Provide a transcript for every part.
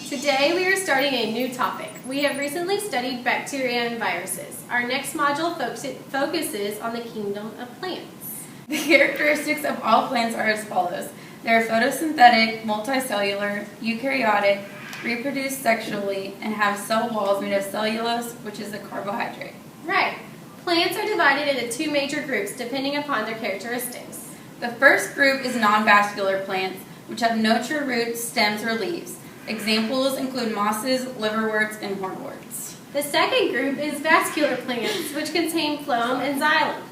Today we are starting a new topic. We have recently studied bacteria and viruses. Our next module focuses on the kingdom of plants. The characteristics of all plants are as follows. They are photosynthetic, multicellular, eukaryotic, reproduce sexually, and have cell walls made of cellulose, which is a carbohydrate. Right. Plants are divided into two major groups depending upon their characteristics. The first group is non-vascular plants, which have no true roots, stems, or leaves. Examples include mosses, liverworts, and hornworts. The second group is vascular plants, which contain phloem and xylem.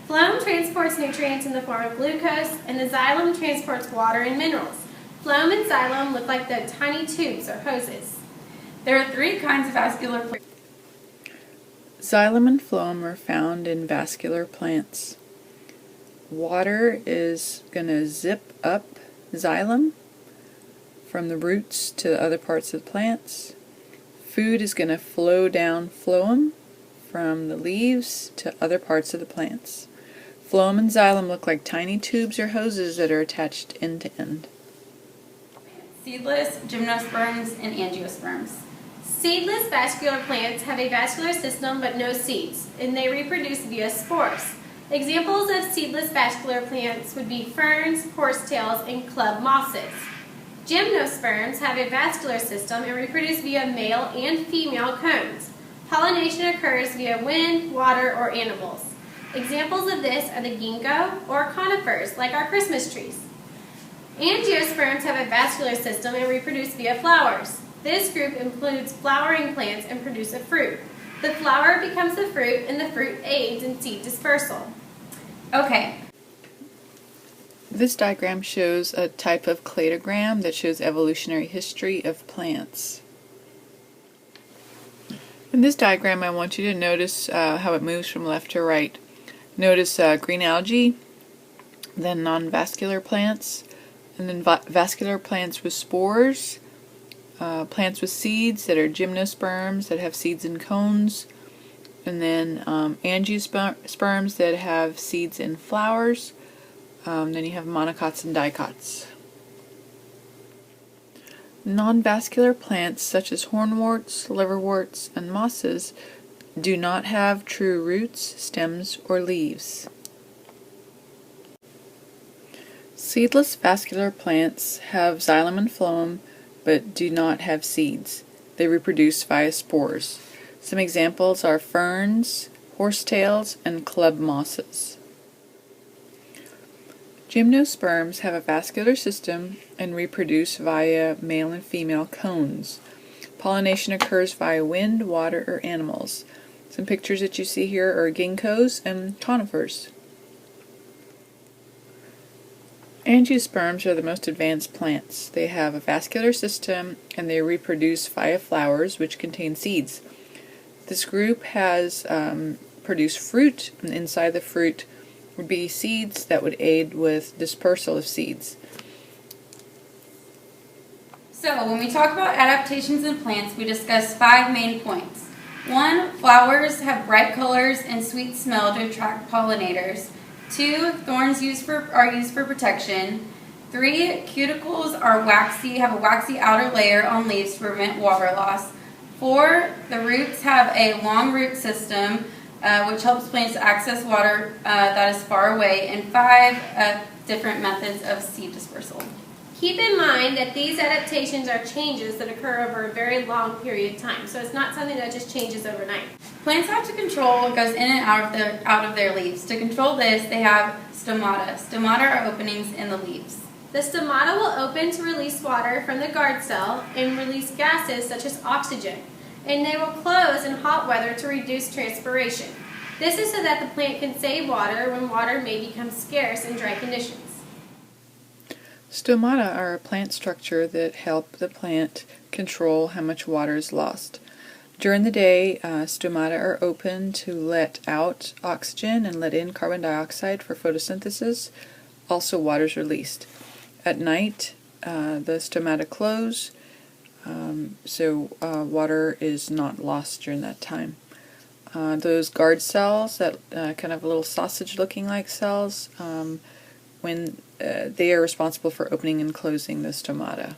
Phloem transports nutrients in the form of glucose, and the xylem transports water and minerals. Phloem and xylem look like the tiny tubes or hoses. There are three kinds of vascular plants. Xylem and phloem are found in vascular plants. Water is going to zip up xylem from the roots to the other parts of the plants. Food is going to flow down phloem from the leaves to other parts of the plants. Phloem and xylem look like tiny tubes or hoses that are attached end to end. Seedless, gymnosperms, and angiosperms. Seedless vascular plants have a vascular system but no seeds, and they reproduce via spores. Examples of seedless vascular plants would be ferns, horsetails, and club mosses. Gymnosperms have a vascular system and reproduce via male and female cones. Pollination occurs via wind, water, or animals. Examples of this are the ginkgo or conifers, like our Christmas trees. Angiosperms have a vascular system and reproduce via flowers. This group includes flowering plants and produce a fruit. The flower becomes the fruit, and the fruit aids in seed dispersal. Okay. This diagram shows a type of cladogram that shows evolutionary history of plants. In this diagram, I want you to notice how it moves from left to right. Notice green algae, then non-vascular plants, and then vascular plants with spores, plants with seeds that are gymnosperms that have seeds in cones, and then angiosperms that have seeds in flowers. Then you have monocots and dicots. Non-vascular plants such as hornworts, liverworts, and mosses do not have true roots, stems, or leaves. Seedless vascular plants have xylem and phloem but do not have seeds. They reproduce via spores. Some examples are ferns, horsetails, and club mosses. Gymnosperms have a vascular system and reproduce via male and female cones. Pollination occurs via wind, water, or animals. Some pictures that you see here are ginkgos and conifers. Angiosperms are the most advanced plants. They have a vascular system and they reproduce via flowers which contain seeds. This group has produced fruit, and inside the fruit would be seeds that would aid with dispersal of seeds. So, when we talk about adaptations in plants, we discuss 5 main points. 1. Flowers have bright colors and sweet smell to attract pollinators. 2. Thorns are used for protection. 3. Cuticles are have a waxy outer layer on leaves to prevent water loss. 4. The roots have a long root system, which helps plants access water that is far away. And 5. Different methods of seed dispersal. Keep in mind that these adaptations are changes that occur over a very long period of time, so it's not something that just changes overnight. Plants have to control what goes in and out of their leaves. To control this, they have stomata. Stomata are openings in the leaves. The stomata will open to release water from the guard cell and release gases such as oxygen, and they will close in hot weather to reduce transpiration. This is so that the plant can save water when water may become scarce in dry conditions. Stomata are a plant structure that help the plant control how much water is lost. During the day, stomata are open to let out oxygen and let in carbon dioxide for photosynthesis. Also, water is released. At night, the stomata close, so water is not lost during that time. Those guard cells, that kind of little sausage-looking like cells, when they are responsible for opening and closing the stomata.